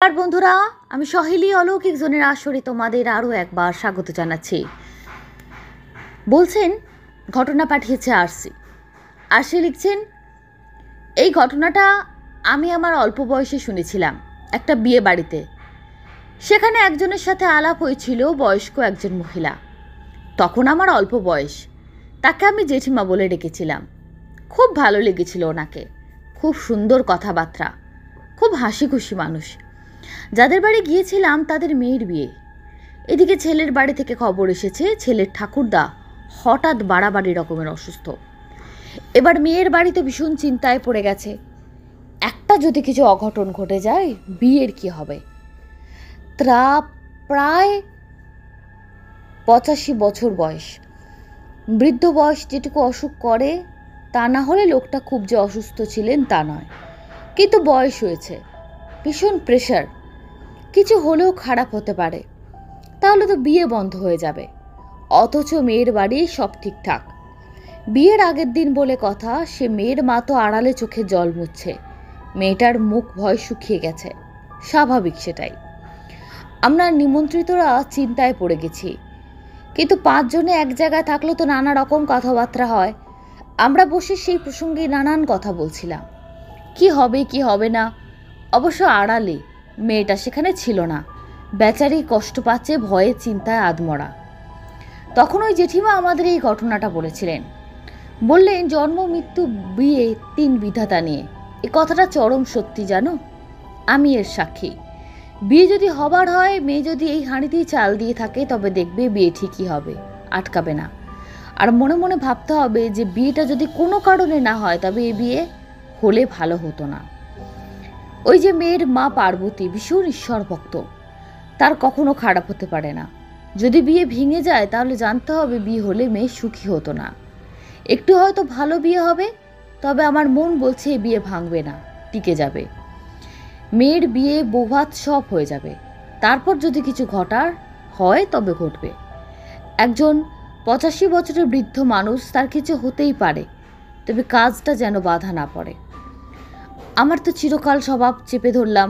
নমস্কার বন্ধুরা, আমি সহেলি অলৌকিক জোনের আসরে তোমাদের আরও একবার স্বাগত জানাচ্ছি। বলছেন ঘটনা পাঠিয়েছে আরসি লিখছেন, এই ঘটনাটা আমি আমার অল্প বয়সে শুনেছিলাম একটা বিয়ে বাড়িতে। সেখানে একজনের সাথে আলাপ হয়েছিল, বয়স্ক একজন মহিলা। তখন আমার অল্প বয়স, তাকে আমি জেঠিমা বলে ডেকেছিলাম। খুব ভালো লেগেছিল ওনাকে, খুব সুন্দর কথাবার্তা, খুব হাসি খুশি মানুষ। যাদের বাড়ি গিয়েছিলাম তাদের মেয়ের বিয়ে। এদিকে ছেলের বাড়ি থেকে খবর এসেছে ছেলের ঠাকুরদা হঠাৎ বাড়াবাড়ি রকমের অসুস্থ। এবার মেয়ের বাড়িতে ভীষণ চিন্তায় পড়ে গেছে, একটা যদি কিছু অঘটন ঘটে যায় বিয়ের কি হবে। তা প্রায় 85 বছর বয়স, বৃদ্ধ বয়স যেটুকু অসুখ করে তা না হলে লোকটা খুব যে অসুস্থ ছিলেন তা নয়, কিন্তু বয়স হয়েছে, ভীষণ প্রেশার, কিছু হলেও খারাপ হতে পারে, তাহলে তো বিয়ে বন্ধ হয়ে যাবে। অথচ মেয়ের বাড়ি সব ঠিকঠাক। বিয়ের আগের দিন বলে কথা, সে মেয়ের মা তো আড়ালে চোখে জল মুছছে, মেয়েটার মুখ ভয় শুকিয়ে গেছে, স্বাভাবিক সেটাই। আমরা নিমন্ত্রিতরা চিন্তায় পড়ে গেছি, কিন্তু 5 জনে এক জায়গায় থাকলে তো নানা রকম কথাবার্তা হয়। আমরা বসে সেই প্রসঙ্গে নানান কথা বলছিলাম, কি হবে কি হবে না। অবশ্য আড়ালে, মেয়েটা সেখানে ছিল না, বেচারি কষ্ট পাচ্ছে, ভয়ে চিন্তায় আধমরা। তখন ওই জেঠিমা আমাদের এই ঘটনাটা বলেছিলেন, বললেন জন্ম মৃত্যু বিয়ে 3 বিধাতা নিয়ে। এ কথাটা চরম সত্যি জানো, আমি এর সাক্ষী। বিয়ে যদি হবার হয়, মেয়ে যদি এই হাঁড়িতেই চাল দিয়ে থাকে, তবে দেখবে বিয়ে ঠিকই হবে, আটকাবে না। আর মনে মনে ভাবতে হবে যে বিয়েটা যদি কোনো কারণে না হয় তবে এ বিয়ে হলে ভালো হতো না। ওই যে মেয়ের মা পার্বতী ভীষণ ঈশ্বর ভক্ত, তার কখনো খারাপ হতে পারে না। যদি বিয়ে ভেঙে যায় তাহলে জানতে হবে বিয়ে হলে মেয়ে সুখী হতো না। একটু হয়তো ভালো বিয়ে হবে, তবে আমার মন বলছে এ বিয়ে ভাঙবে না, টিকে যাবে। মেয়ের বিয়ে বৌভাত সব হয়ে যাবে, তারপর যদি কিছু ঘটার হয় তবে ঘটবে। একজন 85 বছরের বৃদ্ধ মানুষ, তার কিছু হতেই পারে, তবে কাজটা যেন বাধা না পড়ে। আমার তো চিরকাল স্বভাব চেপে ধরলাম,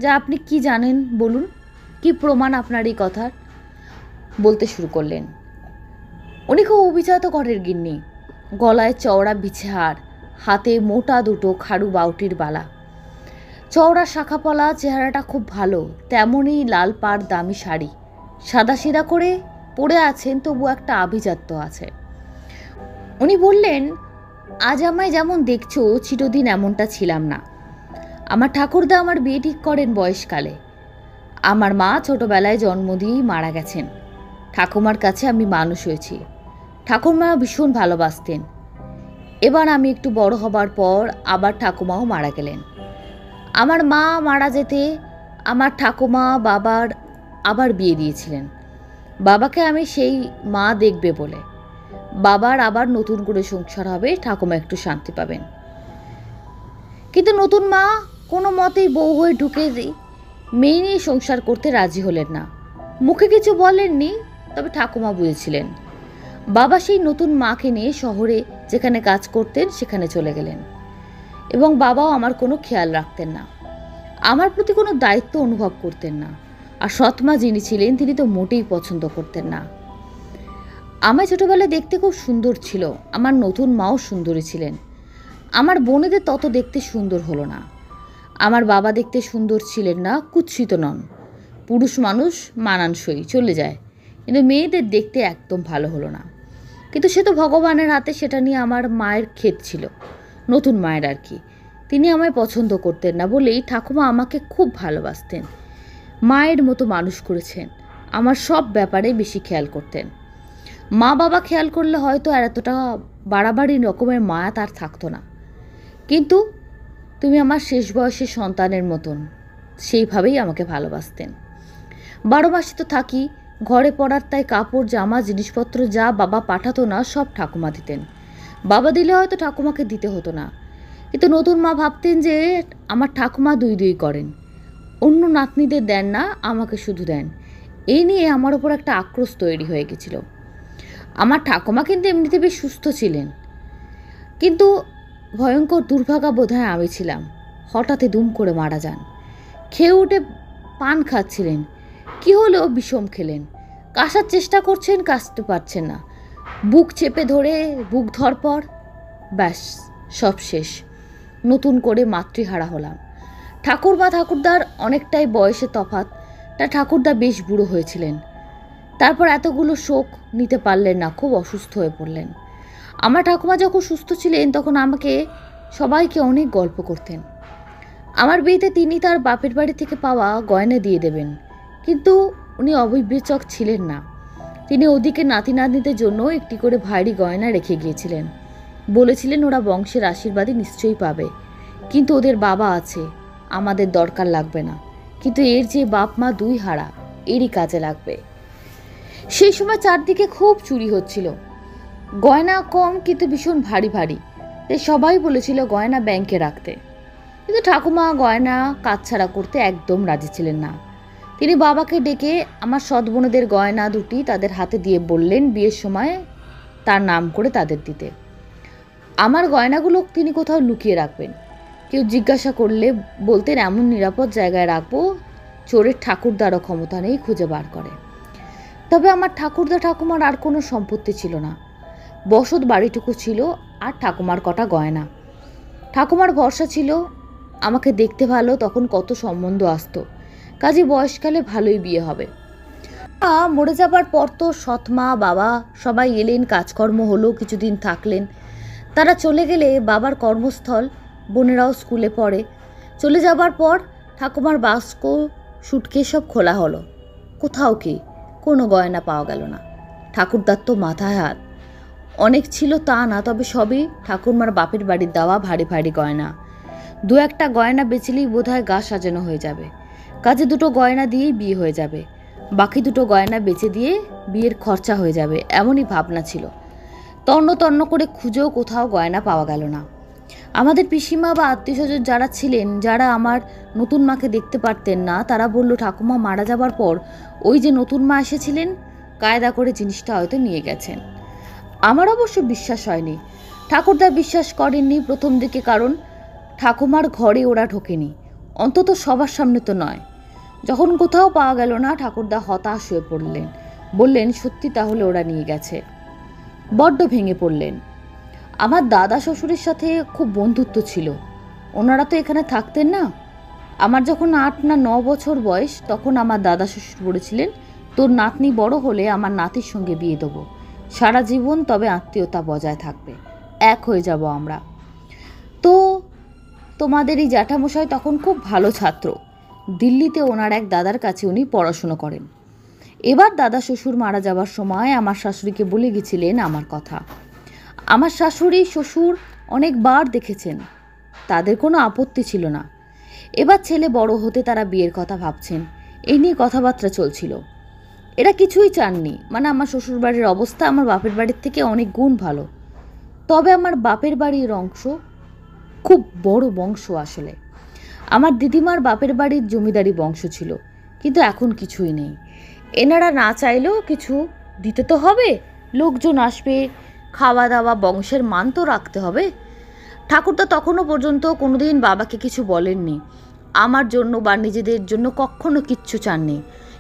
যা আপনি কি জানেন বলুন, কি প্রমাণ আপনার এই কথার। বলতে শুরু করলেন, উনি খুব অভিজাত ঘরের গিন্নি, গলায় চওড়া বিছে হার, হাতে মোটা দুটো খাড়ু বাউটির বালা, চওড়া শাখাপলা, চেহারাটা খুব ভালো, তেমনই লাল পাড় দামি শাড়ি, সাদা সিধা করে পরে আছেন, তবু একটা আভিজাত্য আছে। উনি বললেন, আজ আমায় যেমন দেখছো চিরদিন এমনটা ছিলাম না। আমার ঠাকুরদা আমার বিয়ে ঠিক করেন বয়সকালে। আমার মা ছোটবেলায় জন্ম দিয়েই মারা গেছেন। ঠাকুমার কাছে আমি মানুষ হয়েছি, ঠাকুরমা ভীষণ ভালোবাসতেন। এবার আমি একটু বড় হবার পর আবার ঠাকুমাও মারা গেলেন। আমার মা মারা যেতে আমার ঠাকুমা বাবার আবার বিয়ে দিয়েছিলেন, বাবাকে আমি সেই মা দেখবে বলে। বাবার আবার নতুন করে সংসার হবে, ঠাকুমা একটু শান্তি পাবেন। কিন্তু নতুন মা কোনো মতেই বউ হয়ে ঢুকে মেয়ে নিয়ে সংসার করতে রাজি হলেন না। মুখে কিছু বলেননি, তবে ঠাকুমা বুঝেছিলেন। বাবা সেই নতুন মাকে নিয়ে শহরে যেখানে কাজ করতেন সেখানে চলে গেলেন, এবং বাবাও আমার কোনো খেয়াল রাখতেন না, আমার প্রতি কোনো দায়িত্ব অনুভব করতেন না। আর সৎমা যিনি ছিলেন তিনি তো মোটেই পছন্দ করতেন না। আমার ছোটবেলায় দেখতে খুব সুন্দর ছিল, আমার নতুন মাও সুন্দরী ছিলেন। আমার বোনেদের তত দেখতে সুন্দর হলো না। আমার বাবা দেখতে সুন্দর ছিলেন না, কুৎসিত নন, পুরুষ মানুষ, মানানসই, চলে যায়, কিন্তু মেয়েদের দেখতে একদম ভালো হলো না। কিন্তু সে তো ভগবানের হাতে, সেটা নিয়ে আমার মায়ের ক্ষেত ছিল, নতুন মায়ের আর কি। তিনি আমায় পছন্দ করতেন না বলেই ঠাকুমা আমাকে খুব ভালোবাসতেন, মায়ের মতো মানুষ করেছেন, আমার সব ব্যাপারে বেশি খেয়াল করতেন। মা বাবা খেয়াল করলে হয়তো আর এতটা বাড়াবাড়ি রকমের মায়া তার থাকতো না। কিন্তু তুমি আমার শেষ বয়সের সন্তানের মতন, সেইভাবেই আমাকে ভালোবাসতেন। 12 মাসে তো থাকি ঘরে পড়ার, তাই কাপড় জামা জিনিসপত্র যা বাবা পাঠাতো না সব ঠাকুমা দিতেন। বাবা দিলে হয়তো ঠাকুমাকে দিতে হতো না, কিন্তু নতুন মা ভাবতেন যে আমার ঠাকুমা দুই করেন, অন্য নাতনিদের দেন না, আমাকে শুধু দেন। এই নিয়ে আমার ওপর একটা আক্রোশ তৈরি হয়ে গেছিল। আমার ঠাকুমা কিন্তু এমনিতে বেশ সুস্থ ছিলেন, কিন্তু ভয়ঙ্কর দুর্ভাগা বোধহয় আমি ছিলাম। হঠাৎই দুম করে মারা যান। খেয়ে উঠে পান খাচ্ছিলেন। কি হলো বিষম খেলেন, কাশার চেষ্টা করছেন, কাশতে পারছেন না, বুক চেপে ধরে বুক ধরপর, ব্যাস সব শেষ। নতুন করে মাতৃহারা হলাম। ঠাকুরদার অনেকটাই বয়সে তফাৎ, তা ঠাকুরদা বেশ বুড়ো হয়েছিলেন। তারপর এতগুলো শোক নিতে পারলেন না, খুব অসুস্থ হয়ে পড়লেন। আমার ঠাকুমা যখন সুস্থ ছিলেন তখন আমাকে সবাইকে অনেক গল্প করতেন। আমার বিয়েতে তিনি তার বাপের বাড়ি থেকে পাওয়া গয়না দিয়ে দেবেন, কিন্তু উনি অবিবেচক ছিলেন না। তিনি ওদিকে নাতি নাতনিদের জন্য একটি করে ভারী গয়না রেখে গিয়েছিলেন। বলেছিলেন ওরা বংশের আশীর্বাদই নিশ্চয়ই পাবে, কিন্তু ওদের বাবা আছে, আমাদের দরকার লাগবে না, কিন্তু এর যে বাপ মা দুই হারা, এরই কাজে লাগবে। সেই সময় চারদিকে খুব চুরি হচ্ছিল, গয়না কম কিন্তু ভীষণ ভারী ভারী, তাই সবাই বলেছিল গয়না ব্যাংকে রাখতে। কিন্তু ঠাকুমা গয়না কাছছাড়া করতে একদম রাজি ছিলেন না। তিনি বাবাকে ডেকে আমার সৎ বোনেদের গয়না দুটি তাদের হাতে দিয়ে বললেন বিয়ের সময় তার নাম করে তাদের দিতে। আমার গয়নাগুলো তিনি কোথাও লুকিয়ে রাখবেন, কেউ জিজ্ঞাসা করলে বলতেন এমন নিরাপদ জায়গায় রাখবো চোরের ঠাকুরদারও ক্ষমতা নেই খুঁজে বার করে। তবে আমার ঠাকুমার আর কোনো সম্পত্তি ছিল না, বসত বাড়িটুকু ছিল আর ঠাকুমার কটা গয়না। ঠাকুমার ভরসা ছিল আমাকে দেখতে ভালো, তখন কত সম্বন্ধ আসতো, কাজে বয়সকালে ভালোই বিয়ে হবে। মরে যাবার পর তো সৎমা বাবা সবাই এলেন, কাজকর্ম হলো, কিছুদিন থাকলেন। তারা চলে গেলে বাবার কর্মস্থল, বোনেরাও স্কুলে পড়ে। চলে যাবার পর ঠাকুমার বাস্ক সুটকেস সব খোলা হলো, কোথাও কি কোনো গয়না পাওয়া গেল না। ঠাকুরদার তো মাথায় হাত, অনেক ছিল তা না, তবে সবই ঠাকুরমার বাপের বাড়ির দেওয়া ভারী ভারী গয়না। দু একটা গয়না বেচলেই বোধহয় গা সাজানো হয়ে যাবে, কাজে দুটো গয়না দিয়েই বিয়ে হয়ে যাবে, বাকি দুটো গয়না বেচে দিয়ে বিয়ের খরচা হয়ে যাবে, এমনই ভাবনা ছিল। তন্ন করে খুঁজেও কোথাও গয়না পাওয়া গেল না। আমাদের পিসিমা বা আত্মীয় স্বজন যারা ছিলেন, যারা আমার নতুন মাকে দেখতে পারতেন না, তারা বলল ঠাকুমা মারা যাবার পর ওই যে নতুন মা এসেছিলেন, কায়দা করে জিনিসটা হয়তো নিয়ে গেছেন। আমার অবশ্য বিশ্বাস হয়নি, ঠাকুরদা বিশ্বাস করেননি প্রথম দিকে, কারণ ঠাকুমার ঘরে ওরা ঢোকেনি, অন্তত সবার সামনে তো নয়। যখন কোথাও পাওয়া গেল না, ঠাকুরদা হতাশ হয়ে পড়লেন, বললেন সত্যি তাহলে ওরা নিয়ে গেছে। বড্ড ভেঙে পড়লেন। আমার দাদা শ্বশুরের সাথে খুব বন্ধুত্ব ছিল, ওনারা তো এখানে থাকতেন না। আমার যখন 8 না 9 বছর বয়স, তখন আমার দাদা শ্বশুর বলেছিলেন তোর নাতনি বড় হলে আমার নাতির সঙ্গে বিয়ে দেবো, সারা জীবন তবে আত্মীয়তা বজায় থাকবে, এক হয়ে যাব আমরা। তো তোমাদের এই জ্যাঠামশাই তখন খুব ভালো ছাত্র, দিল্লিতে ওনার এক দাদার কাছে উনি পড়াশুনো করেন। এবার দাদা শ্বশুর মারা যাবার সময় আমার শাশুড়িকে বলে গেছিলেন আমার কথা। আমার শাশুড়ি শ্বশুর অনেকবার দেখেছেন, তাদের কোনো আপত্তি ছিল না। এবার ছেলে বড় হতে তারা বিয়ের কথা ভাবছেন, এই নিয়ে কথাবার্তা চলছিল। এরা কিছুই চাননি, মানে আমার শ্বশুর বাড়ির অবস্থা আমার বাপের বাড়ির থেকে অনেক গুণ ভালো। তবে আমার বাপের বাড়ির অংশ খুব বড় বংশ আসলে। আমার দিদিমার বাপের বাড়ির জমিদারি বংশ ছিল, কিন্তু এখন কিছুই নেই। এনারা না চাইলেও কিছু দিতে তো হবে, লোকজন আসবে, খাওয়া দাওয়া, বংশের মান তো রাখতে হবে। ঠাকুরদা তখনও পর্যন্ত কোনোদিন বাবাকে কিছু বলেননি, আমার জন্য বা নিজেদের জন্য কখনো কিচ্ছু চাননি,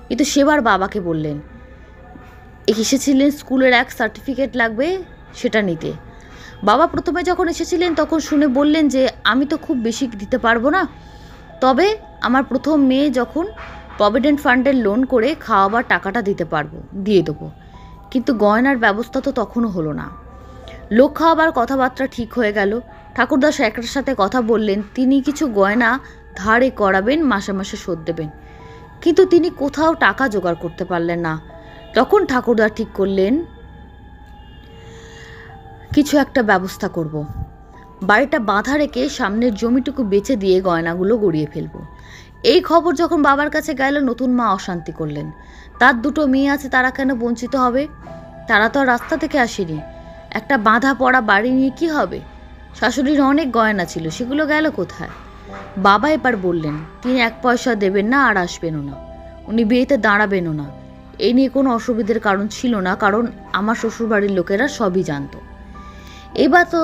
কিন্তু সেবার বাবাকে বললেন। এসেছিলেন স্কুলের এক সার্টিফিকেট লাগবে সেটা নিতে। বাবা প্রথমে যখন এসেছিলেন তখন শুনে বললেন যে আমি তো খুব বেশি দিতে পারবো না, তবে আমার প্রথম মেয়ে যখন প্রভিডেন্ট ফান্ডের লোন করে খাওয়াবার টাকাটা দিয়ে দেবো। কিন্তু গয়নার ব্যবস্থা তো তখনও হলো না। লোক খাওয়াবার কথাবার্তা ঠিক হয়ে গেল। ঠাকুরদা একটার সাথে কথা বললেন তিনি কিছু গয়না ধারে করাবেন, মাসে মাসে শোধ দেবেন, কিন্তু তিনি কোথাও টাকা জোগাড় করতে পারলেন না। তখন ঠাকুরদা ঠিক করলেন কিছু একটা ব্যবস্থা করব, বাড়িটা বাঁধা রেখে সামনের জমিটুকু বেচে দিয়ে গয়নাগুলো গড়িয়ে ফেলবো। এই খবর যখন বাবার কাছে গেল, নতুন মা অশান্তি করলেন। তার দুটো মেয়ে আছে, তারা কেন বঞ্চিত হবে? তারা তো আর রাস্তা থেকে আসেনি, একটা বাঁধা পড়া বাড়ি নিয়ে কি হবে? শাশুড়ির অনেক গয়না ছিল, সেগুলো গেল কোথায়? বাবা এবার বললেন তিনি 1 পয়সা দেবেন না আর আসবেনও না, উনি বিয়েতে দাঁড়াবেনও না। এই নিয়ে কোনো অসুবিধার কারণ ছিল না, কারণ আমার শ্বশুরবাড়ির লোকেরা সবই জানত। এবার তো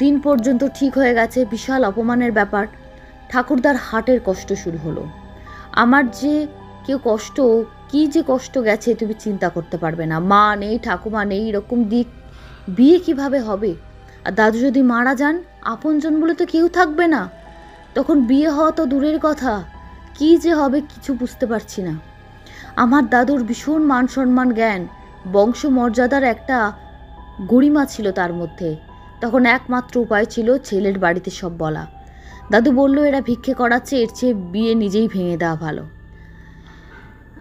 দিন পর্যন্ত ঠিক হয়ে গেছে, বিশাল অপমানের ব্যাপার। ঠাকুরদার হার্টের কষ্ট শুরু হলো। আমার যে কেউ কষ্ট, কি যে কষ্ট গেছে তুমি চিন্তা করতে পারবে না। মা নেই, ঠাকুমা নেই, এরকম দিক বিয়ে কিভাবে হবে? আর দাদু যদি মারা যান, আপনজন বলে তো কেউ থাকবে না, তখন বিয়ে হওয়া তো দূরের কথা, কি যে হবে কিছু বুঝতে পারছি না। আমার দাদুর ভীষণ মান সম্মান জ্ঞান, বংশমর্যাদার একটা গরিমা ছিল তার মধ্যে। তখন একমাত্র উপায় ছিল ছেলের বাড়িতে সব বলা। দাদু বলল, এরা ভিক্ষে করাচ্ছে, এর চেয়ে বিয়ে নিজেই ভেঙে দেওয়া ভালো।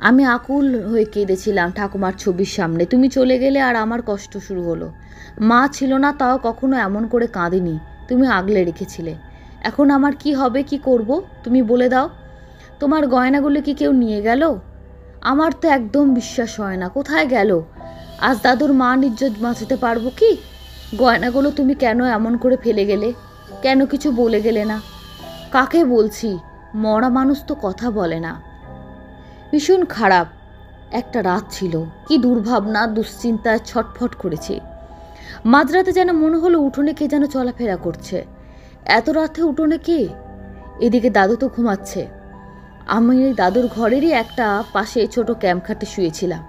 আমি আকুল হয়ে কেঁদেছিলাম ঠাকুমার ছবির সামনে। তুমি চলে গেলে আর আমার কষ্ট শুরু হলো। মা ছিল না, তাও কখনো এমন করে কাঁদিনি, তুমি আগলে রেখেছিলে। এখন আমার কি হবে, কি করব তুমি বলে দাও। তোমার গয়নাগুলো কি কেউ নিয়ে গেল? আমার তো একদম বিশ্বাস হয় না, কোথায় গেল? আজ দাদুর মান ইজ্জত বাঁচাতে পারবো কি? গয়নাগুলো তুমি কেন এমন করে ফেলে গেলে? কেন কিছু বলে গেলে না? কাকে বলছি? মরা মানুষ তো কথা বলে না। ভীষণ খারাপ একটা রাত ছিল, কি দুর্ভাবনা, দুশ্চিন্তায় ছটফট করেছি। মাঝরাতে যেন মনে হলো উঠোনে কে যেন চলাফেরা করছে। এত রাতে উঠোনে কে? এদিকে দাদু তো ঘুমাচ্ছে। আমি দাদুর ঘরেরই একটা পাশে ছোট ক্যাম্প খাটে শুয়েছিলাম।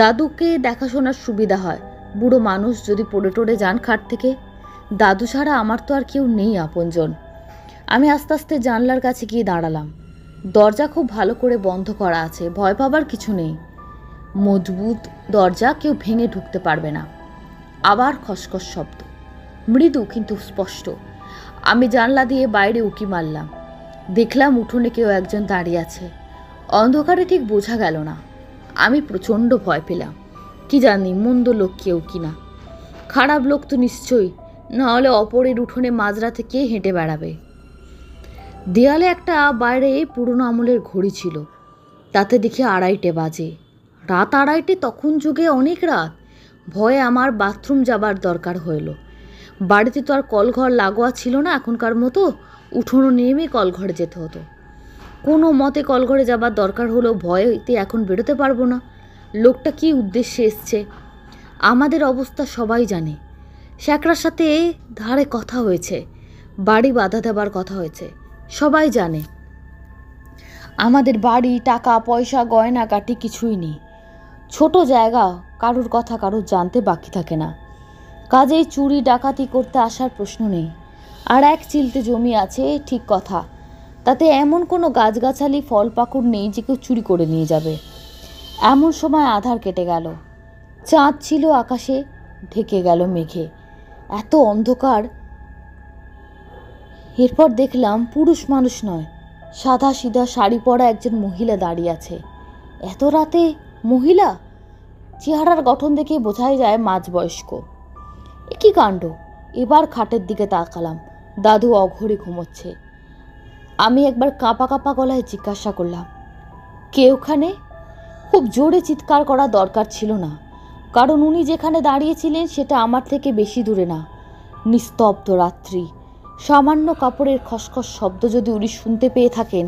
দাদুকে দেখাশোনার সুবিধা হয়, বুড়ো মানুষ যদি পড়ে টড়ে যান খাট থেকে। দাদু ছাড়া আমার তো আর কেউ নেই আপনজন। আমি আস্তে আস্তে জানলার কাছে গিয়ে দাঁড়ালাম। দরজা খুব ভালো করে বন্ধ করা আছে, ভয় পাবার কিছু নেই। মজবুত দরজা, কেউ ভেঙে ঢুকতে পারবে না। আবার খসখস শব্দ, মৃদু কিন্তু স্পষ্ট। আমি জানলা দিয়ে বাইরে উঁকি মারলাম। দেখলাম উঠোনে কেউ একজন দাঁড়িয়ে আছে। অন্ধকারে ঠিক বোঝা গেল না। আমি প্রচণ্ড ভয় পেলাম। কি জানি মন্দ লোক কেউ কিনা। খারাপ লোক তো নিশ্চয়ই, নাহলে অপরের উঠোনে মাঝরাতে কে হেঁটে বেড়াবে? দেয়ালে একটা বাইরে পুরনো আমলের ঘড়ি ছিল, তাতে দেখি 2:30 বাজে। রাত 2:30, তখন যুগে অনেক রাত। ভয়ে আমার বাথরুম যাবার দরকার হলো। বাড়িতে তো আর কলঘর লাগোয়া ছিল না এখনকার মতো, উঠোনো নেমে কলঘরে যেতে হতো। কোনো মতে কলঘরে যাবার দরকার হলো, ভয়েতে এখন বেরোতে পারবো না। লোকটা কি উদ্দেশ্যে এসছে? আমাদের অবস্থা সবাই জানে। শ্যাকরার সাথে ধারে কথা হয়েছে, বাড়ি বাধা দেবার কথা হয়েছে, সবাই জানে। আমাদের বাড়ি, টাকা পয়সা, গয়নাগাটি কিছুই নেই। ছোট জায়গা, কারুর কথা কারুর জানতে বাকি থাকে না। কাজেই চুরি ডাকাতি করতে আসার প্রশ্ন নেই। আর এক চিলতে জমি আছে, ঠিক কথা, তাতে এমন কোনো গাছগাছালি ফল পাকুড় নেই যে কেউ চুরি করে নিয়ে যাবে। এমন সময় আধার কেটে গেল। চাঁদ ছিল আকাশে, ঢেকে গেল মেঘে। এত অন্ধকার। এরপর দেখলাম পুরুষ মানুষ নয়, সাদা সিধা শাড়ি পরা একজন মহিলা দাঁড়িয়ে আছে। এত রাতে মহিলা? চেহারার গঠন দেখে বোঝাই যায় মাঝবয়স্ক। এ কি কাণ্ড! এবার খাটের দিকে তাকালাম। দাদু অঘরে ঘুমোচ্ছে। আমি একবার কাঁপা কাঁপা গলায় জিজ্ঞাসা করলাম, কে ওখানে? খুব জোরে চিৎকার করা দরকার ছিল না, কারণ উনি যেখানে দাঁড়িয়েছিলেন সেটা আমার থেকে বেশি দূরে না। নিস্তব্ধ রাত্রি, সামান্য কাপড়ের খসখস শব্দ যদি উনি শুনতে পেয়ে থাকেন,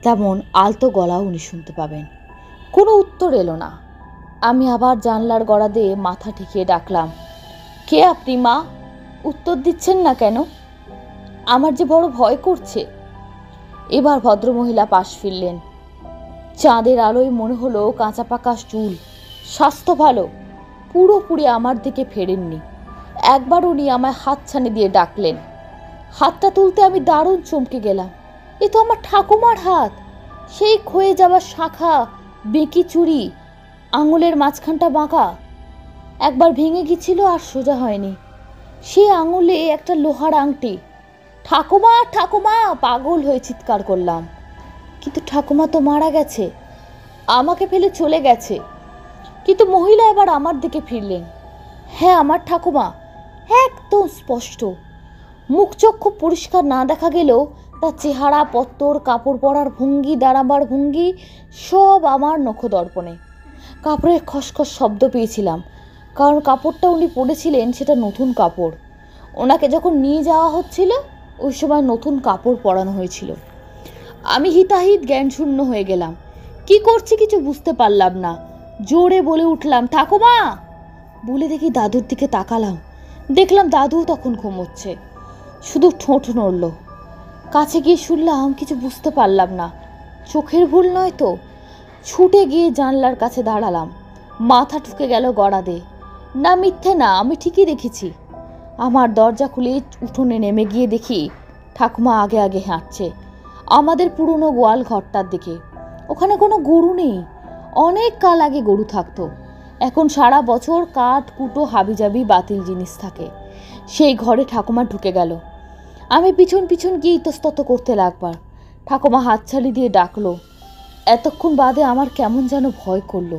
তেমন আলতো গলাও উনি শুনতে পাবেন। কোনো উত্তর এলো না। আমি আবার জানলার গড়া দিয়ে মাথা ঠেকিয়ে ডাকলাম, কে আপনি মা? উত্তর দিচ্ছেন না কেন? আমার যে বড় ভয় করছে। এবার ভদ্রমহিলা পাশ ফিরলেন। চাঁদের আলোয় মনে হলো কাঁচা পাকা চুল, স্বাস্থ্য ভালো, পুরোপুরি আমার দিকে ফেরেননি। একবার উনি আমায় হাতছানি দিয়ে ডাকলেন। হাতটা তুলতে আমি দারুণ চমকে গেলাম। এ তো আমার ঠাকুমার হাত। সেই ক্ষয়ে যাওয়া শাখা, বেঁকি চুড়ি, আঙুলের মাঝখানটা বাঁকা, একবার ভেঙে গেছিল আর সোজা হয়নি। সে আঙুলে একটা লোহার আংটি। ঠাকুমা, ঠাকুমা, পাগল হয়ে চিৎকার করলাম। কিন্তু ঠাকুমা তো মারা গেছে, আমাকে ফেলে চলে গেছে। কিন্তু মহিলা এবার আমার দিকে ফিরলেন। হ্যাঁ, আমার ঠাকুমা, একদম স্পষ্ট। মুখ চোখ খুব পরিষ্কার না দেখা গেলেও তার চেহারা, পত্তর, কাপড় পরার ভঙ্গি, দাঁড়াবার ভঙ্গি সব আমার নখদর্পণে। কাপড়ের খসখস শব্দ পেয়েছিলাম, কারণ কাপড়টা উনি পরেছিলেন সেটা নতুন কাপড়। ওনাকে যখন নিয়ে যাওয়া হচ্ছিল ওই সময় নতুন কাপড় পরানো হয়েছিল। আমি হিতাহিত জ্ঞানশূন্য হয়ে গেলাম। কি করছি কিছু বুঝতে পারলাম না। জোরে বলে উঠলাম, ঠাকুমা! বলে দেখি দাদুর দিকে তাকালাম। দেখলাম দাদু তখন ঘুমোচ্ছে, শুধু ঠোঁট নড়ল। কাছে গিয়ে শুনলাম, কিছু বুঝতে পারলাম না। চোখের ভুল নয় তো? ছুটে গিয়ে জানলার কাছে দাঁড়ালাম। মাথা ঠুকে গেল গড়াদে। না, মিথ্যে না, আমি ঠিকই দেখেছি। আমার দরজা খুলে উঠোনে নেমে গিয়ে দেখি ঠাকুমা আগে আগে হাঁটছে আমাদের পুরনো গোয়াল ঘরটার দিকে। ওখানে কোনো গরু নেই। অনেক কাল আগে গরু থাকতো। এখন সারা বছর কাঠ কুটো হাবিজাবি বাতিল জিনিস থাকে। সেই ঘরে ঠাকুমা ঢুকে গেল। আমি পিছন পিছন গিয়ে ইতস্তত করতে লাগবার। ঠাকুমা হাতছানি দিয়ে ডাকলো। এতক্ষণ বাদে আমার কেমন যেন ভয় করলো।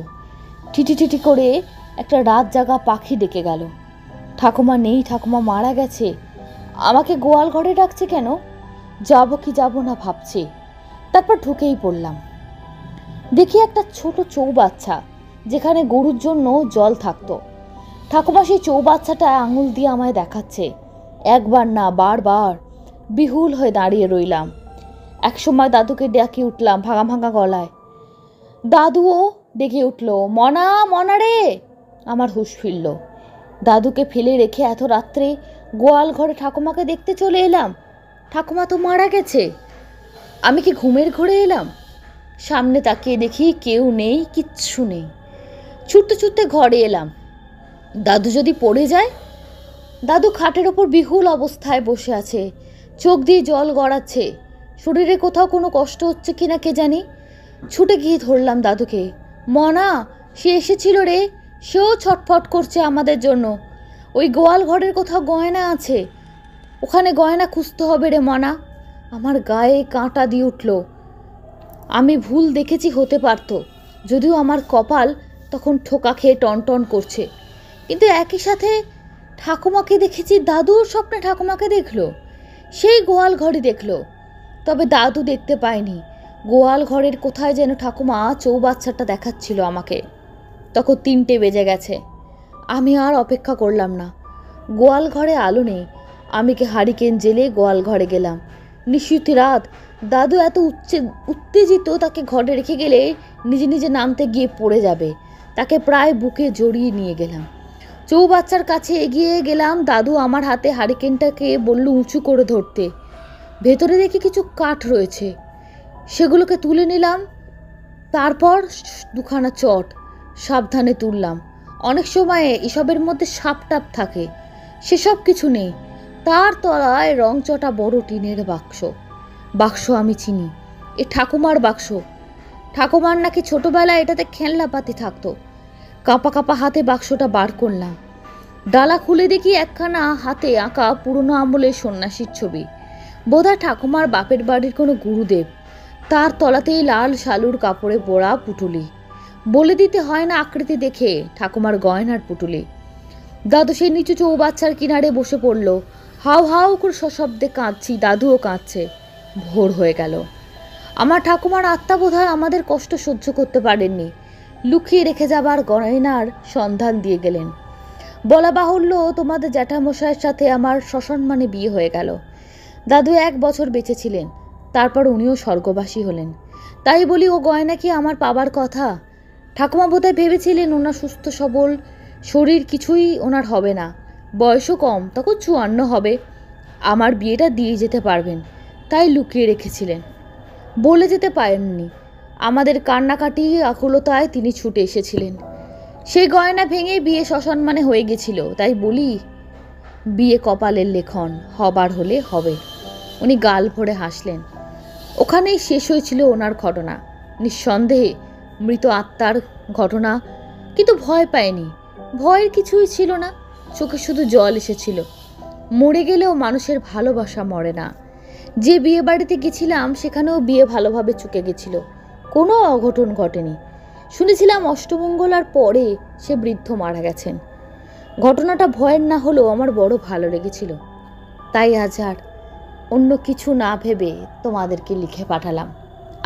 ঠিটি ঠিটি করে একটা রাত জাগা পাখি ডেকে গেল। ঠাকুমা নেই, ঠাকুমা মারা গেছে। আমাকে গোয়াল ঘরে ডাকছে কেন? যাবো কি যাব না ভাবছি। তারপর ঢুকেই পড়লাম। দেখি একটা ছোট চৌবাচ্চা, যেখানে গরুর জন্য জল থাকতো। ঠাকুমা সেই চৌবাচ্চাটা আঙুল দিয়ে আমায় দেখাচ্ছে। একবার না, বারবার। বিহুল হয়ে দাঁড়িয়ে রইলাম। একসময় দাদুকে ডাকি উঠলাম ভাঙা ভাঙা গলায়। দাদুও ডেকে উঠল, মনা, মনা রে। আমার হুঁশ ফিরল। দাদুকে ফেলে রেখে এত রাত্রে গোয়াল ঘরে ঠাকুমাকে দেখতে চলে এলাম। ঠাকুমা তো মারা গেছে। আমি কি ঘুমের ঘরে এলাম? সামনে তাকিয়ে দেখি কেউ নেই, কিচ্ছু নেই। ছুটতে ছুটতে ঘরে এলাম। দাদু যদি পড়ে যায়? দাদু খাটের ওপর বিহুল অবস্থায় বসে আছে, চোখ দিয়ে জল গড়াচ্ছে। শরীরে কোথাও কোনো কষ্ট হচ্ছে কিনা কে জানি। ছুটে গিয়ে ধরলাম দাদুকে। মনা, সে এসেছিল রে। সেও ছটফট করছে আমাদের জন্য। ওই গোয়াল ঘরের কোথাও গয়না আছে, ওখানে গয়না খুঁজতে হবে রে মনা। আমার গায়ে কাঁটা দিয়ে উঠল। আমি ভুল দেখেছি হতে পারতো, যদিও আমার কপাল তখন ঠোকা খেয়ে টনটন করছে। কিন্তু একই সাথে ঠাকুমাকে দেখেছি, দাদুর স্বপ্নে ঠাকুমাকে দেখলো। সেই গোয়াল ঘরে দেখলো। তবে দাদু দেখতে পায়নি। গোয়াল ঘরের কোথায় যেন ঠাকুমা চৌবাচ্চাটা দেখাচ্ছিল আমাকে। তখন 3টে বেজে গেছে। আমি আর অপেক্ষা করলাম না। গোয়াল ঘরে আলো নেই। আমি কি হারিকেন জেলে গোয়াল ঘরে গেলাম। নিশ্চিত রাত। দাদু এত উত্তেজিত, তাকে ঘরে রেখে গেলে নিজে নিজে নামতে গিয়ে পড়ে যাবে। তাকে প্রায় বুকে জড়িয়ে নিয়ে গেলাম। চৌবাচ্চার কাছে এগিয়ে গেলাম। দাদু আমার হাতে হারিকেনটাকে বলল উঁচু করে ধরতে। ভেতরে দেখি কিছু কাঠ রয়েছে, সেগুলোকে তুলে নিলাম। তারপর 2খানা চট সাবধানে তুললাম। অনেক সময় এসবের মধ্যে সাপ টাপ থাকে, সেসব কিছু নেই। তার তলায় রংচটা বড় টিনের বাক্স আমি চিনি। এ ঠাকুমার বাক্স। ঠাকুমার নাকি ছোটবেলায় এটাতে খেলনাপাতি থাকতো। কাঁপা কাঁপা হাতে বাক্সটা বার করলাম। ডালা খুলে দেখি একখানা হাতে আঁকা পুরনো আমলের সন্ন্যাসীর ছবি। বোধহয় ঠাকুমার বাপের বাড়ির কোনো গুরুদেব। তার তলাতেই লাল শালুর কাপড়ে পরা পুটুলি। বলে দিতে হয় না আকৃতি দেখে, ঠাকুমার গয়নার পুটুলি। দাদু সেই নিচু চৌবাচ্চার কিনারে বসে পড়ল। হাউ হাউ করে সশব্দে কাঁদছি, দাদুও কাঁদছে। ভোর হয়ে গেল। আমার ঠাকুমার আত্মা বোধহয় আমাদের কষ্ট সহ্য করতে পারেননি। লুকিয়ে রেখে যাবার গয়নার সন্ধান দিয়ে গেলেন। বলা বাহুল্য, তোমাদের জ্যাঠামশাইয়ের সাথে আমার সসম্মানে বিয়ে হয়ে গেল। দাদু 1 বছর বেঁচে ছিলেন, তারপর উনিও স্বর্গবাসী হলেন। তাই বলি, ও গয়না কি আমার পাবার কথা? ঠাকুমা বোধহয় ভেবেছিলেন ওনার সুস্থ সবল শরীর, কিছুই ওনার হবে না। বয়সও কম, তখন 54 হবে। আমার বিয়েটা দিয়ে যেতে পারবেন, তাই লুকিয়ে রেখেছিলেন। বলে যেতে পারেননি। আমাদের কান্নাকাটি আকুলতায় তিনি ছুটে এসেছিলেন। সেই গয়না ভেঙে বিয়ে সসম্মানে হয়ে গেছিল। তাই বলি, বিয়ে কপালের লেখন, হবার হলে হবে। উনি গাল ভরে হাসলেন। ওখানেই শেষ হয়েছিল ওনার ঘটনা। নিঃসন্দেহে মৃত আত্মার ঘটনা। কিন্তু ভয় পায়নি। ভয়ের কিছুই ছিল না। চোখে শুধু জল এসেছিল। মরে গেলেও মানুষের ভালোবাসা মরে না। যে বিয়ে বাড়িতে গেছিলাম সেখানেও বিয়ে ভালোভাবে চুকে গেছিল। কোনো অঘটন ঘটেনি। শুনেছিলাম অষ্টমঙ্গলার পরে সে বৃদ্ধ মারা গেছেন। ঘটনাটা ভয়ের না হলেও আমার বড় ভালো লেগেছিল। তাই আজ আর অন্য কিছু না ভেবে তোমাদেরকে লিখে পাঠালাম।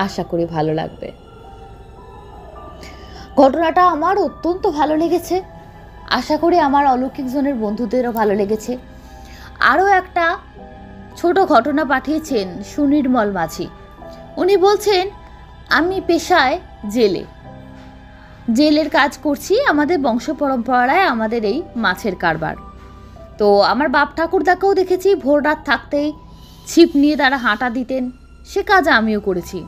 আশা করি ভালো লাগবে। ঘটনাটা আমার অত্যন্ত ভালো লেগেছে। আশা করি আমার অলৌকিক জনের বন্ধুদেরও ভালো লেগেছে। আরও একটা ছোট ঘটনা পাঠিয়েছেন সুনির্মল মাঝি। উনি বলছেন, আমি পেশায় জেলের কাজ করছি। আমাদের বংশ পরম্পরায় আমাদের এই মাছের কারবার। তো আমার বাপ ঠাকুরদাকেও দেখেছি ভোর রাত থাকতেই ছিপ নিয়ে তারা হাঁটা দিতেন। সে কাজ আমিও করেছি।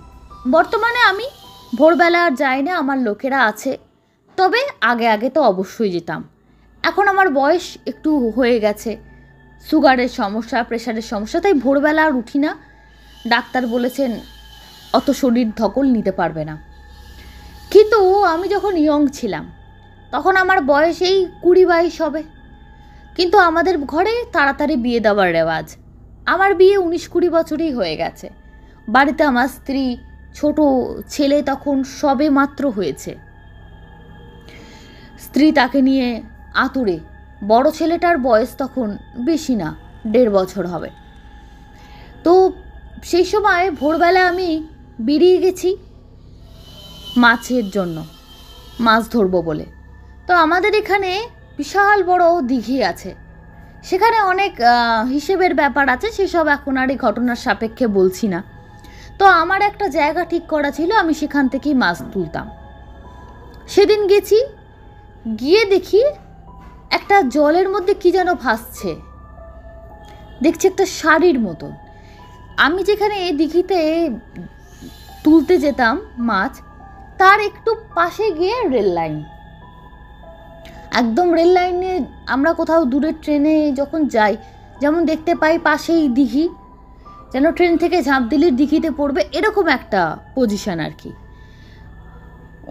বর্তমানে আমি ভোরবেলা আর যাই না, আমার লোকেরা আছে। তবে আগে আগে তো অবশ্যই যেতাম। এখন আমার বয়স একটু হয়ে গেছে, সুগারের সমস্যা, প্রেশারের সমস্যা, তাই ভোরবেলা আর উঠি না। ডাক্তার বলেছেন অত শরীর ধকল নিতে পারবে না। কিন্তু আমি যখন ইয়ং ছিলাম তখন আমার বয়স এই 20-22 হবে। কিন্তু আমাদের ঘরে তাড়াতাড়ি বিয়ে দেওয়ার রেওয়াজ। আমার বিয়ে 19-20 বছরই হয়ে গেছে। বাড়িতে আমার স্ত্রী, ছোট ছেলে তখন সবে মাত্র হয়েছে। স্ত্রী তাকে নিয়ে আতুরে। বড় ছেলেটার বয়স তখন বেশি না, 1.5 বছর হবে। তো সেই সময় ভোরবেলা আমি বেরিয়ে গেছি মাছের জন্য, মাছ ধরবো বলে। তো আমাদের এখানে বিশাল বড় দিঘি আছে, সেখানে অনেক হিসেবের ব্যাপার আছে, সেসব এখন আর এই ঘটনার সাপেক্ষে বলছি না। তো আমার একটা জায়গা ঠিক করা ছিল, আমি সেখান থেকেই মাছ তুলতাম। সেদিন গেছি, গিয়ে দেখি একটা জলের মধ্যে কি যেন ভাসছে, দেখছি একটা শাড়ির মতন। আমি যেখানে দিঘিতে তুলতে যেতাম মাছ, তার একটু পাশে গিয়ে রেল লাইন। একদম রেল লাইনে আমরা কোথাও দূরের ট্রেনে যখন যাই, যেমন দেখতে পাই পাশেই দিঘি, যেন ট্রেন থেকে ঝাঁপ দিলে দিঘিতে পড়বে, এরকম একটা পজিশন আর কি।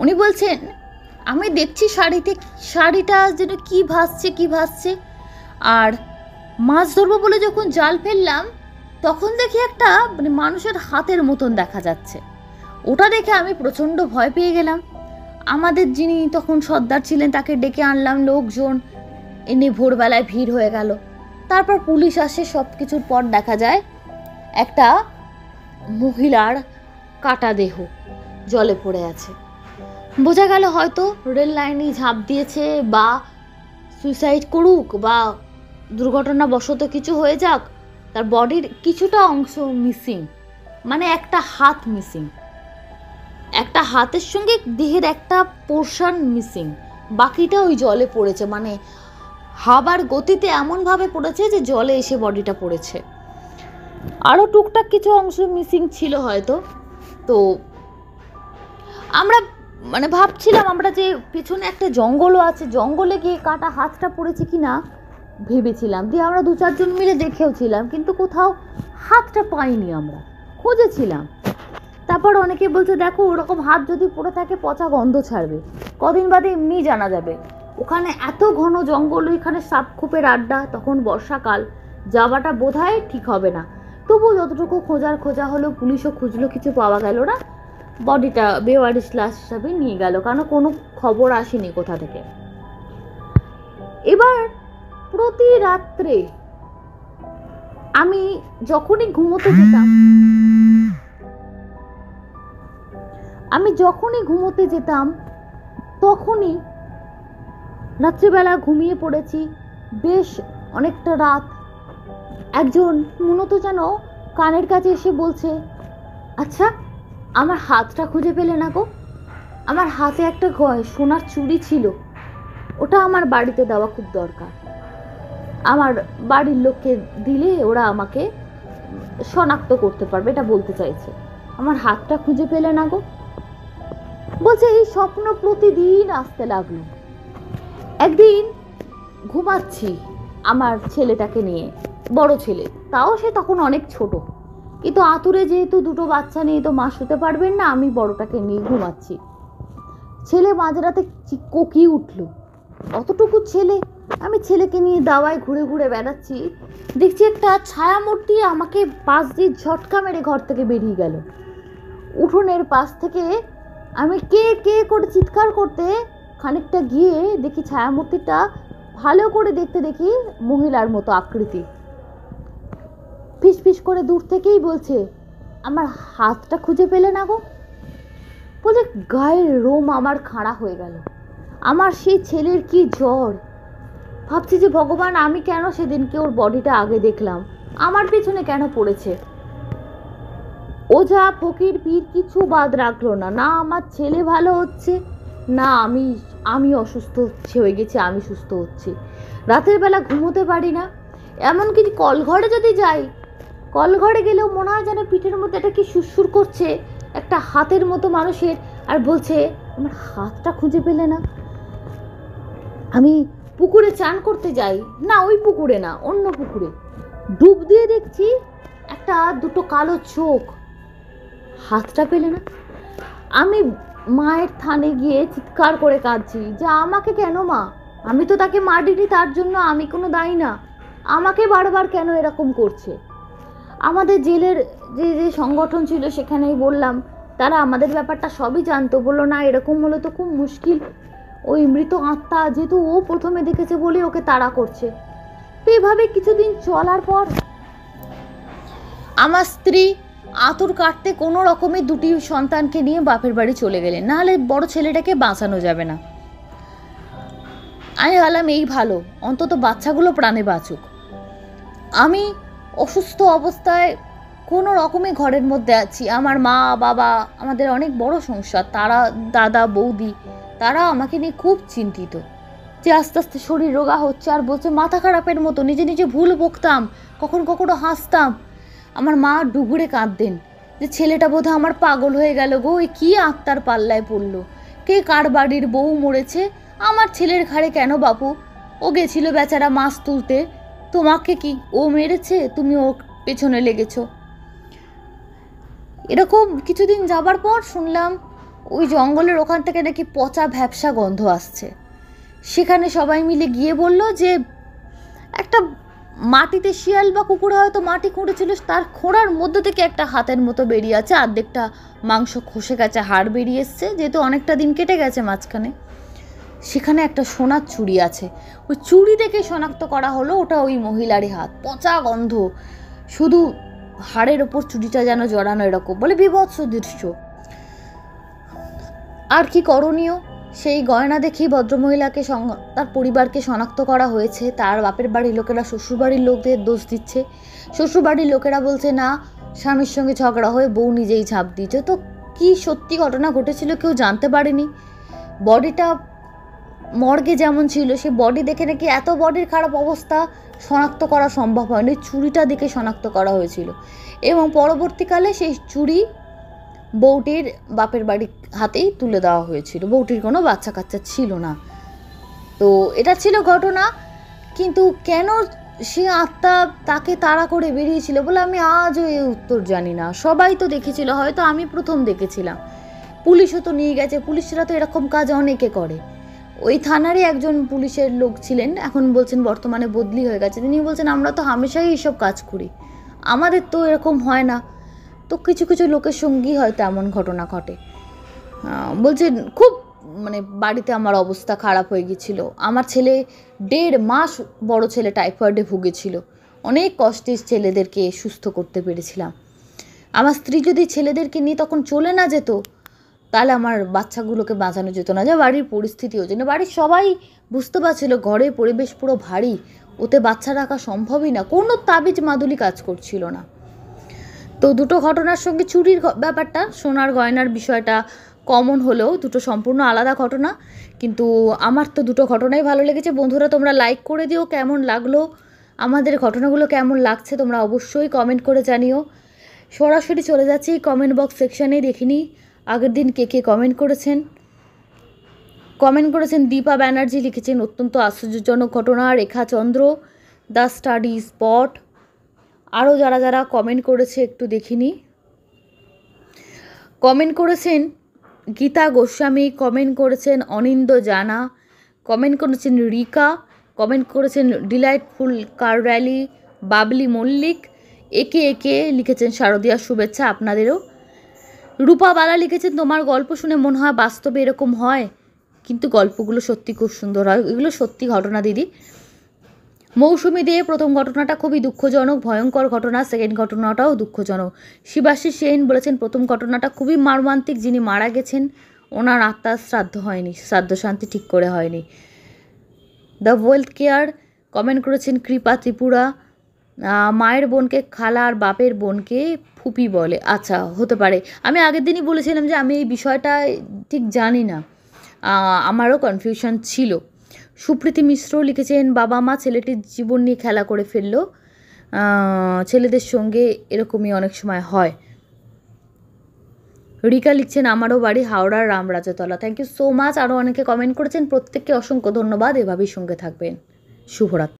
উনি বলছেন আমি দেখছি শাড়িটা যেন কি ভাসছে। আর মাছ ধরবো বলে যখন জাল ফেললাম তখন দেখি একটা মানুষের হাতের মতন দেখা যাচ্ছে। ওটা দেখে আমি প্রচণ্ড ভয় পেয়ে গেলাম। আমাদের যিনি তখন সর্দার ছিলেন তাকে ডেকে আনলাম, লোকজন এনে ভোরবেলায় ভিড় হয়ে গেল। তারপর পুলিশ আসে, সব কিছুর পর দেখা যায় একটা মহিলার কাটা দেহ জলে পড়ে আছে। বোঝা গেল হয়তো রেল লাইনে ঝাঁপ দিয়েছে, বা সুইসাইড করুক, বা দুর্ঘটনাবশত কিছু হয়ে যাক, তার বডির কিছুটা অংশ মিসিং, মানে একটা হাত মিসিং, একটা হাতের সঙ্গে দেহের একটা পোর্শন মিসিং, বাকিটা ওই জলে পড়েছে। মানে হাওয়ার গতিতে এমনভাবে পড়েছে যে জলে এসে বডিটা পড়েছে। আরও টুকটাক কিছু অংশ মিসিং ছিল হয়তো। তো আমরা ভাবছিলাম আমরা যে পেছনে একটা জঙ্গলও আছে, জঙ্গলে গিয়ে কাটা হাতটা পড়েছে কি না ভেবেছিলাম। দিয়ে আমরা 2-4 জন মিলে দেখেওছিলাম, কিন্তু কোথাও হাতটা পাইনি, আমরা খুঁজেছিলাম। তারপর অনেকে বলছে দেখো ওরকম হাত যদি পড়ে থাকে পচা গন্ধ ছাড়বে, কদিন বাদে এমনি জানা যাবে। ওখানে এত ঘন জঙ্গল, ওইখানে সাপ খোপের আড্ডা, তখন বর্ষাকাল, যাওয়াটা বোধহয় ঠিক হবে না। তবু যতটুকু খোঁজা হলো, পুলিশও খুঁজলো, কিছু পাওয়া গেল না। বডিটা বেওয়ারিশ লাশ হিসাবে নিয়ে গেল, কারণ কোনো খবর আসেনি কোথা থেকে। এবার প্রতি রাত্রে আমি যখনই ঘুমোতে যেতাম তখনই রাত্রিবেলা ঘুমিয়ে পড়েছি, বেশ অনেকটা রাত। একজন মূলত যেন কানের কাছে এসে বলছে, আচ্ছা আমার হাতটা খুঁজে পেলে না গো? আমার হাতে একটা সোনার চুড়ি ছিল, ওটা আমার বাড়িতে দেওয়া খুব দরকার, আমার বাড়ির লোককে দিলে ওরা আমাকে শনাক্ত করতে পারবে, এটা বলতে চাইছে। আমার হাতটা খুঁজে পেলে না গো? বলছে এই স্বপ্ন প্রতিদিন আসতে লাগলো। একদিন ঘুমাচ্ছি আমার ছেলেটাকে নিয়ে, বড় ছেলে, তাও সে তখন অনেক ছোট, কিন্তু আতুরে যেহেতু 2টো বাচ্চা নিয়ে তো মা শুতে পারবেন না, আমি বড়টাকে নিয়ে ঘুমাচ্ছি। ছেলে মাঝরাতে কোকিয়ে উঠলো, অতটুকু ছেলে, আমি ছেলেকে নিয়ে দাওয়ায় ঘুরে ঘুরে বেড়াচ্ছি, দেখছি একটা ছায়ামূর্তি আমাকে পাশ দিয়ে ঝটকা মেরে ঘর থেকে বেরিয়ে গেল। উঠোনের পাশ থেকে আমি কে কে করে চিৎকার করতে খানিকটা গিয়ে দেখি ছায়ামূর্তিটা ভালো করে দেখি মহিলার মতো আকৃতি, ফিস ফিস করে দূর থেকেই বলছে, আমার হাতটা খুঁজে পেলে না গো? বলে গায়ের রোম আমার খাড়া হয়ে গেল। আমার সেই ছেলের কি জ্বর, ভাবছি যে ভগবান, আমি কেন সেদিনকে ওর বডিটা আগে দেখলাম, আমার পেছনে কেন পড়েছে। ওঝা ফকির পীর কিছু বাদ রাখলো না, না আমার ছেলে ভালো হচ্ছে, না আমি অসুস্থ হয়ে গেছি, আমি সুস্থ হচ্ছি। রাতের বেলা ঘুমোতে পারি না, এমনকি কলঘরে যদি যাই, কলঘরে গেলেও মনে হয় যেন পিঠের মধ্যে একটা কি সুরসুর করছে, একটা হাতের মতো মানুষের, আর বলছে আমার হাতটা খুঁজে পেলে না। আমি পুকুরে চান করতে যাই, না ওই পুকুরে না, অন্য পুকুরে ডুব দিয়ে দেখছি একটা দুটো কালো চোখ, হাতটা পেলে না। আমি মায়ের থানে গিয়ে চিৎকার করে কাঁদছি যে আমাকে কেন মা, আমি তো তাকে মারিনি, তার জন্য আমি কোনো দায়ী না, আমাকে বারবার কেন এরকম করছে। আমাদের জেলের যে যে সংগঠন ছিল সেখানেই বললাম, তারা আমাদের ব্যাপারটা সবই জানতো, বললো না এরকম হলে তো খুব মুশকিল, ওই মৃত আত্মা যেহেতু ও প্রথমে দেখেছে বলে ওকে তাড়া করছে। তো এভাবে কিছুদিন চলার পর আমার স্ত্রী আঁতুর কাটতে কোনো রকমে দুটি সন্তানকে নিয়ে বাপের বাড়ি চলে গেলেন, নাহলে বড় ছেলেটাকে বাঁচানো যাবে না। আমি ভাবলাম এই ভালো, অন্তত বাচ্চাগুলো প্রাণে বাঁচুক। আমি অসুস্থ অবস্থায় কোনো রকমে ঘরের মধ্যে আছি, আমার মা বাবা, আমাদের অনেক বড় সংসার, তারা দাদা বৌদি, তারা আমাকে নিয়ে খুব চিন্তিত যে আস্তে আস্তে শরীর রোগা হচ্ছে, আর বলছে মাথা খারাপের মতো, নিজে নিজে ভুল বকতাম, কখনো কখনো হাসতাম। আমার মা ডুগরে কাঁদতেন যে ছেলেটা বোধহয় আমার পাগল হয়ে গেল গো, ওই কী আত্মার পাল্লায় পড়লো, কে কার বাড়ির বউ মরেছে, আমার ছেলের ঘাড়ে কেন বাপু, ও গেছিল বেচারা মাছ তুলতে, তোমাকে কি ও মেরেছে, তুমি ওর পেছনে লেগেছ। এরকম কিছুদিন যাবার পর শুনলাম ওই জঙ্গলের ওখান থেকে নাকি পচা ভ্যাপসা গন্ধ আসছে। সেখানে সবাই মিলে গিয়ে বলল যে একটা মাটিতে শিয়াল বা কুকুরে হয়তো মাটি খুঁড়েছিল, তার খোঁড়ার মধ্য থেকে একটা হাতের মতো বেরিয়ে আছে, অর্ধেকটা মাংস খসে গেছে, হাড় বেরিয়ে এসছে, যেহেতু অনেকটা দিন কেটে গেছে মাঝখানে। সেখানে একটা সোনার চুড়ি আছে, ওই চুড়ি দেখে শনাক্ত করা হলো ওটা ওই মহিলারই হাত, পচা গন্ধ, শুধু হাড়ের ওপর চুড়িটা যেন জড়ানো, এরকম বলে বিভৎস দৃশ্য। আর কি করণীয়, সেই গয়না দেখেই ভদ্রমহিলাকে তার পরিবারকে শনাক্ত করা হয়েছে। তার বাপের বাড়ির লোকেরা শ্বশুরবাড়ির লোকদের দোষ দিচ্ছে, শ্বশুরবাড়ির লোকেরা বলছে না স্বামীর সঙ্গে ঝগড়া হয়ে বউ নিজেই ঝাঁপ দিয়েছে। তো কি সত্যি ঘটনা ঘটেছিল কেউ জানতে পারেনি। বডিটা মর্গে যেমন ছিল, সে বডি দেখে নাকি এত বডির খারাপ অবস্থা শনাক্ত করা সম্ভব হয়নি, চুড়িটা দেখে শনাক্ত করা হয়েছিল। এবং পরবর্তীকালে সেই চুড়ি বউটির বাপের বাড়ির হাতেই তুলে দেওয়া হয়েছিল, বউটির কোনো বাচ্চা কাচ্চা ছিল না। তো এটা ছিল ঘটনা। কিন্তু কেন সে আত্মা তাকে তাড়া করে বেরিয়েছিল বলে আমি আজও এই উত্তর জানি না। সবাই তো দেখেছিল, হয়তো আমি প্রথম দেখেছিলাম, পুলিশও তো নিয়ে গেছে, পুলিশরা তো এরকম কাজ অনেকে করে। ওই থানারই একজন পুলিশের লোক ছিলেন, এখন বলছেন বর্তমানে বদলি হয়ে গেছে, তিনি বলছেন আমরা তো হামেশাই এইসব কাজ করি, আমাদের তো এরকম হয় না। তো কিছু কিছু লোকের সঙ্গেই হয়তো এমন ঘটনা ঘটে। বলছেন খুব বাড়িতে আমার অবস্থা খারাপ হয়ে গিয়েছিল, আমার ছেলে 1.5 মাস, বড় ছেলে টাইফয়েডে ভুগেছিল, অনেক কষ্টে ছেলেদেরকে সুস্থ করতে পেরেছিলাম। আমার স্ত্রী যদি ছেলেদেরকে নিয়ে তখন চলে না যেত তাহলে আমার বাচ্চাগুলোকে বাঁচানো যেত না। যা বাড়ির পরিস্থিতি হচ্ছে না, বাড়ির সবাই বুঝতে পারছিল ঘরের পরিবেশ পুরো ভারী, ওতে বাচ্চা রাখা সম্ভবই না, কোনো তাবিজ মাদুলি কাজ করছিল না। তো দুটো ঘটনার সঙ্গে চুরির ব্যাপারটা, সোনার গয়নার বিষয়টা কমন হলেও দুটো সম্পূর্ণ আলাদা ঘটনা। কিন্তু আমার তো দুটো ঘটনাই ভালো লেগেছে। বন্ধুরা তোমরা লাইক করে দিও, কেমন লাগলো আমাদের ঘটনাগুলো, কেমন লাগছে তোমরা অবশ্যই কমেন্ট করে জানিও। সরাসরি চলে যাচ্ছি কমেন্ট বক্স সেকশানে, দেখিনি আগের দিন কে কে কমেন্ট করেছেন। দীপা ব্যানার্জি লিখেছেন অত্যন্ত আশ্চর্যজনক ঘটনা। রেখা চন্দ্র, দ্য স্টাডি স্পট, আরও যারা যারা কমেন্ট করেছে একটু দেখিনি। কমেন্ট করেছেন গীতা গোস্বামী, কমেন্ট করেছেন অনিন্দ জানা, কমেন্ট করেছেন রিকা, কমেন্ট করেছেন delightful car rally, Babli Mallick, একে লিখেছেন শারদীয়া শুভেচ্ছা আপনাদেরও। রূপা বালা লিখেছেন তোমার গল্প শুনে মনে হয় বাস্তবে এরকম হয়, কিন্তু গল্পগুলো সত্যি খুব সুন্দর হয়, এগুলো সত্যি ঘটনা দিদি। মৌসুমি দে, প্রথম ঘটনাটা খুবই দুঃখজনক, ভয়ঙ্কর ঘটনা, সেকেন্ড ঘটনাটাও দুঃখজনক। শিবাশী সেন বলেছেন প্রথম ঘটনাটা খুবই মর্মান্তিক, যিনি মারা গেছেন ওনার আত্মার শ্রাদ্ধ শান্তি ঠিক করে হয়নি। দ্য ওয়েলথ কেয়ার কমেন্ট করেছেন কৃপা ত্রিপুরা, মায়ের বোনকে খালা আর বাপের বোনকে ফুপি বলে, আচ্ছা হতে পারে। আমি আগের দিনই বলেছিলাম যে আমি এই বিষয়টা ঠিক জানি না, আমারও কনফিউশন ছিল। সুপ্রীতি মিশ্র লিখেছেন বাবা মা ছেলেটির জীবন নিয়ে খেলা করে ফেললো, ছেলেদের সঙ্গে এরকমই অনেক সময় হয়। রিকা লিখছেন আমারও বাড়ি হাওড়ার Ramrajatala. Thank you so much. আরও অনেকে কমেন্ট করেছেন, প্রত্যেককে অসংখ্য ধন্যবাদ। এভাবেই সঙ্গে থাকবেন। শুভরাত্রি।